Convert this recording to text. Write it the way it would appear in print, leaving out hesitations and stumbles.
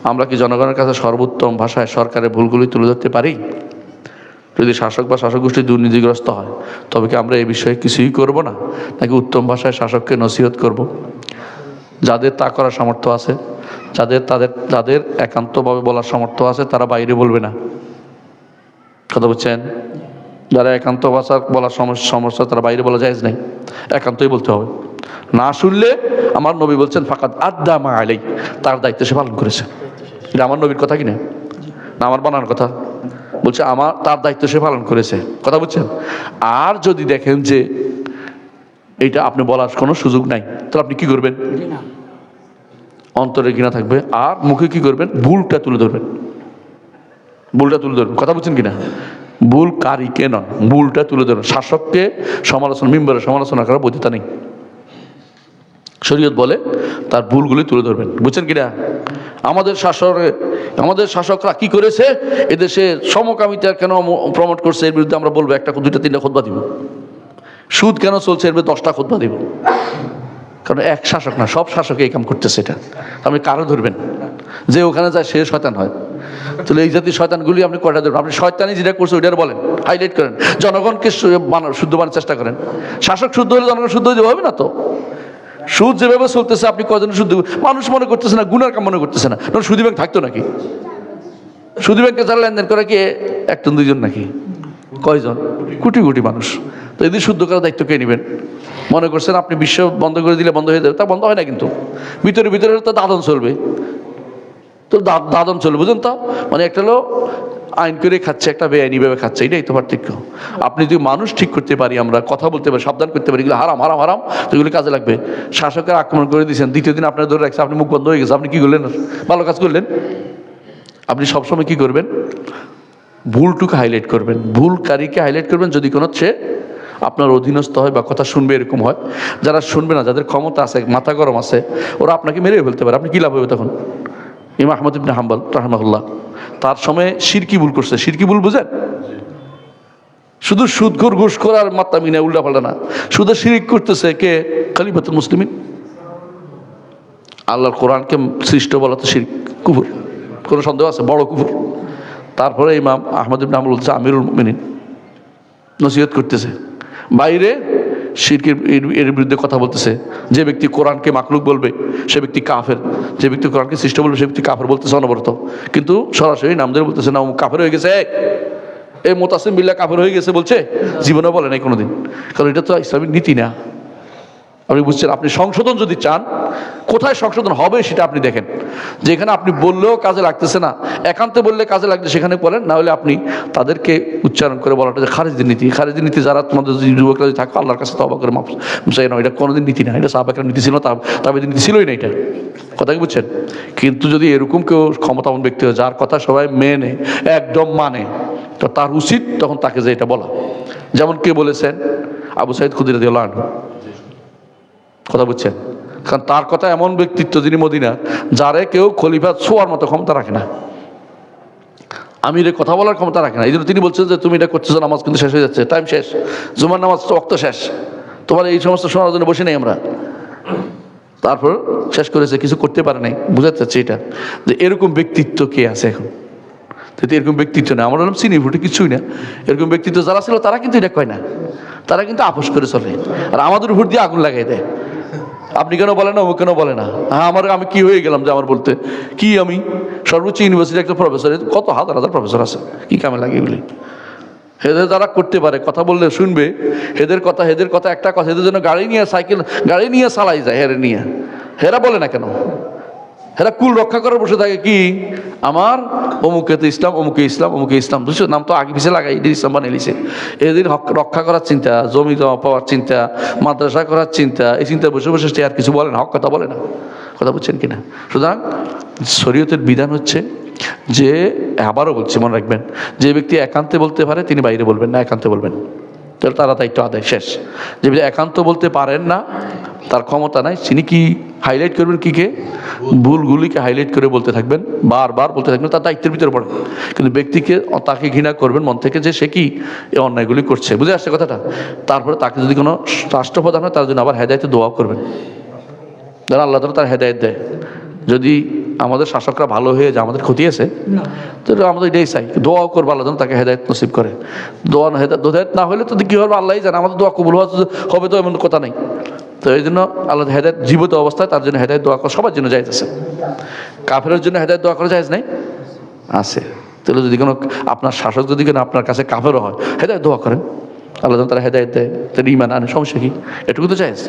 আমরা কি জনগণের কাছে সর্বোত্তম ভাষায় সরকারের ভুলগুলি তুলে ধরতে পারি? যদি শাসক বা শাসক গোষ্ঠী দুর্নীতিগ্রস্ত হয়, তবে কি আমরা এই বিষয়ে কিছুই করব না, নাকি উত্তম ভাষায় শাসককে নসিহত করব? যাদের তা করার সামর্থ্য আছে, যাদের একান্তভাবে বলার সামর্থ্য আছে, তারা বাইরে বলবে না। কথা বুঝছেন? যারা একান্ত ভাষা বলার সমস্যা, তারা বাইরে বলা জায়েজ নাই, একান্তই বলতে হবে। না শুনলে আমার নবী বলছেন ফাকাদ আদ্দা মা আলাই, তার দায়িত্ব সে পালন করেছে। এটা আমার নবীর কথা কিনা, না আমার বানানোর কথা? বলছে তার দায়িত্ব সে পালন করেছে। কথা বুঝছেন? আর যদি দেখেন যে এইটা আপনি বলার কোনো সুযোগ নাই, তাহলে আপনি কি করবেন? অন্তরে ঘৃণা থাকবে, আর মুখে কি করবেন? ভুলটা তুলে ধরবেন। কথা বুঝছেন কিনা? ভুল কারিকে নন, ভুলটা তুলে ধরবেন। শাসককে সমালোচনা, মিম্বরে সমালোচনা করার বৈধতা নেই। শরীয়ত বলে তার ভুলগুলি তুলে ধরবেন। বুঝছেন কিনা? আমাদের শাসকরা কি করেছে, এদেশে সমকামিতা কেন প্রমোট করছে, এর বিরুদ্ধে আমরা বলবো, একটা 2-3টা খুতবা দিব। সুদ কেন চলছে, এর বিরুদ্ধে 10টা খুতবা দিব। কারণ এক শাসক না, সব শাসকে এই কাম করতেছে। এটা আপনি কারো ধরবেন? যে ওখানে যায় সে শয়তান হয়। তাহলে এই জাতীয় শয়তানগুলি আপনি কয়টা ধরবেন? আপনি শয়তানি যেটা করছে ওইটার বলেন, হাইলাইট করেন, জনগণকে শুদ্ধ বানানোর চেষ্টা করেন। শাসক শুদ্ধ হলে জনগণ শুদ্ধ হতে হবে না তো? সুদ যেভাবে চলতেছে, আপনি কয়জন শুদ্ধ মানুষ মনে করতেছে না, গুনার কাম মনে করতেছে না। সুদী ব্যাংক থাকতো নাকি? সুদী ব্যাংকে যারা লেনদেন করে কি 1-2 জন নাকি? কয়জন? কোটি কোটি মানুষ। তো এদের শুদ্ধ করার দায়িত্ব কে নেবেন? মনে করছেন আপনি বিশ্ব বন্ধ করে দিলে বন্ধ হয়ে যাবে? তা বন্ধ হয় না, কিন্তু ভিতরে ভিতরে তো দাদন চলবে। তো দাদন চলবে, বুঝুন তো? মানে একটা হলো আইন করে খাচ্ছে, একটা বেআইনিভাবে খাচ্ছে, এটাই তো পার্থক্য। আপনি যদি মানুষ ঠিক করতে পারি, আমরা কথা বলতে পারি, সাবধান করতে পারি, এগুলো হারাম হারাম হারাম, তো এগুলো কাজে লাগবে। শাসকের আক্রমণ করে দিয়েছেন, দ্বিতীয় দিন আপনার ধরে রাখছে, আপনি মুখ বন্ধ হয়ে গেছে, আপনি কি করলেন? ভালো কাজ করলেন? আপনি সবসময় কি করবেন? ভুলটুকু হাইলাইট করবেন, ভুলকারীকে হাইলাইট করবেন। যদি কোনো সে আপনার অধীনস্থ হয় বা কথা শুনবে এরকম হয়, যারা শুনবে না, যাদের ক্ষমতা আছে, মাথা গরম আছে, ওরা আপনাকে মেরে ফেলতে পারে। আপনি কি লাভ হবে তখন? ইমাম আহমদ ইবনে হাম্বল রাহিমাহুল্লাহ তার সময় শিরকি ভুল করছে। শিরকি ভুল বুঝেন? শুধু সুদখোর ঘুষখোর আর মাত্রা মিনা উল্টা পাল্টা না, শুধু শিরিক করতেছে কে? খলিফাতুল মুসলিমিন। আল্লাহর কোরআনকে সৃষ্ট বলা তো শিরক, কুফর, কোনো সন্দেহ আছে? বড় কুফর। তারপরে ইমাম আহমদ ইবনে হাম্বল বলছে আমিরুল মুমিনিন, নসিহত করতেছে, বাইরে শিরকের এর বিরুদ্ধে কথা বলতেছে। যে ব্যক্তি কোরআনকে মাখলুক বলবে সে ব্যক্তি কাফের, যে ব্যক্তি কোরআনকে সৃষ্ট বলবে সে ব্যক্তি কাফের বলতেছে অনবরত, কিন্তু সরাসরি নাম ধরে বলতেছে না কাফের হয়ে গেছে, এই মুতাসিম বিল্লাহ কাফের হয়ে গেছে বলছে, জীবনে বলে নাই কোনোদিন। কারণ এটা তো ইসলামিক নীতি না। আপনি বুঝছেন? আপনি সংশোধন যদি চান, কোথায় সংশোধন হবে সেটা আপনি দেখেন। যেখানে আপনি বললেও কাজে লাগতেছে না, একান্তে বললে কাজে লাগছে, সেখানে বলেন। না হলে আপনি তাদেরকে উচ্চারণ করে বলাটা যে খারিজের নীতি। খারিজের নীতি যারা তোমাদের যুবকরা যদি থাকো, আল্লাহর কাছে তওবা করে মাফ চাই না, এটা কোনোদিন নীতি না, এটা সাহাবাকের নীতি ছিল না, তাদের নীতি ছিলই না এটা। কথা কি বুঝছেন? কিন্তু যদি এরকম কেউ ক্ষমতাবান ব্যক্তি হয়, যার কথা সবাই মেনে একদম মানে, তো তার উচিত তখন তাকে যে এটা বলা। যেমন কে বলেছেন? আবু সাঈদ খুদরি রাদিয়াল্লাহু আনহু। কথা বুঝছেন? কারণ তার কথা এমন ব্যক্তিত্ব, যিনি মদিনা, যারে কেউ খলিফা ছোঁয়ার মতো ক্ষমতা রাখে না, আমিরের কথা বলার ক্ষমতা রাখে না। এই জন্য তিনি বলছেন যে তুমি এটা করতেছো, নামাজ কিন্তু শেষ হয়ে যাচ্ছে, টাইম শেষ, জুমার নামাজ ওয়াক্ত শেষ, তোমার এই সমস্ত শোনার জন্য বসে নেই আমরা। তারপর শেষ করেছে, কিছু করতে পারে নাই। বুঝাতে চাচ্ছি এটা, যে এরকম ব্যক্তিত্ব কে আছে এখন? এরকম ব্যক্তিত্ব না, আমরা বললাম চিনি ভুটে কিছুই না। এরকম ব্যক্তিত্ব যারা ছিল তারা কিন্তু এটা কয় না, তারা কিন্তু আপোষ করে চলে, আর আমাদের উপর দিয়ে আগুন লাগাই দেয়। আপনি কেন বলেন না, ও কেন বলে না? হ্যাঁ, আমি কি হয়ে গেলাম যে আমার বলতে? কি আমি সর্বোচ্চ ইউনিভার্সিটি একটা প্রফেসর, কত হাজার হাজার প্রফেসর আছে, কি কামে লাগে এগুলি? হেদের যারা করতে পারে, কথা বললে শুনবে, হেদের কথা একটা কথা, হেদের জন্য গাড়ি নিয়ে চালাই যায়, হেরে নিয়ে, হেরা বলে না কেন? হেরা কুল রক্ষা করে বসে থাকে, কি আমার অমুকে তো ইসলাম, অমুকে ইসলাম, অমুকে ইসলাম, বুঝছো? নাম তো আগে পিছিয়ে লাগাই, এদের ইসলাম বানিয়ে নিছে। এদের রক্ষা করার চিন্তা, জমি জমা পাওয়ার চিন্তা, মাদ্রাসা করার চিন্তা, এই চিন্তা বসে বসে আর কিছু বলে না, হক কথা বলে না। কথা বুঝছেন কিনা? সুতরাং শরীয়তের বিধান হচ্ছে যে, আবারও বলছি, মনে রাখবেন, যে ব্যক্তি একান্তে বলতে পারে তিনি বাইরে বলবেন না, একান্তে বলবেন, তাহলে তারা দায়িত্ব আদায় শেষ। যে একান্ত বলতে পারেন না, তার ক্ষমতা নাই, তিনি কি হাইলাইট করবেন? কে ভুলগুলিকে হাইলাইট করে বলতে থাকবেন, বারবার বলতে থাকবেন, তার দায়িত্বের ভিতরে পড়ে। কিন্তু ব্যক্তিকে, তাকে ঘৃণা করবেন মন থেকে, যে সে কি এই অন্যায়গুলি করছে। বুঝে আসছে কথাটা? তারপরে তাকে যদি কোনো রাষ্ট্রপ্রধান হয়, তার জন্য আবার হেদায়েতে দোয়া করবেন, যারা আল্লাহ তাআলা তার হেদায়েত দেয়। যদি আমাদের শাসকরা ভালো হয়ে যায়, আমাদের ক্ষতি আছে, তো আমাদের এটাই চাই, দোয়াও করবো আল্লাহ যেন তাকে হেদায়েত নসিব করে। দোয়া হেদায়েত না হলে তো কী হবে আল্লাহই জানে, আমাদের দোয়া কবুল হবে তো এমন কথা নেই। তো এই জন্য আল্লাহ হেদায়েত জীবিত অবস্থায় তার জন্য হেদায়েত দোয়া করা সবার জন্য জায়েজ আছে। কাফেরের জন্য হেদায়েত দোয়া করা জায়েজ নাই? আছে। তাহলে যদি কোনো আপনার শাসক যদি কোনো আপনার কাছে কাফেরও হয়, হেদায়েত দোয়া করেন, আল্লাহ যেন তারা হেদায়েত দেয়, তার ঈমান আনে, সমস্যা কি? এটুকু তো জায়েজ।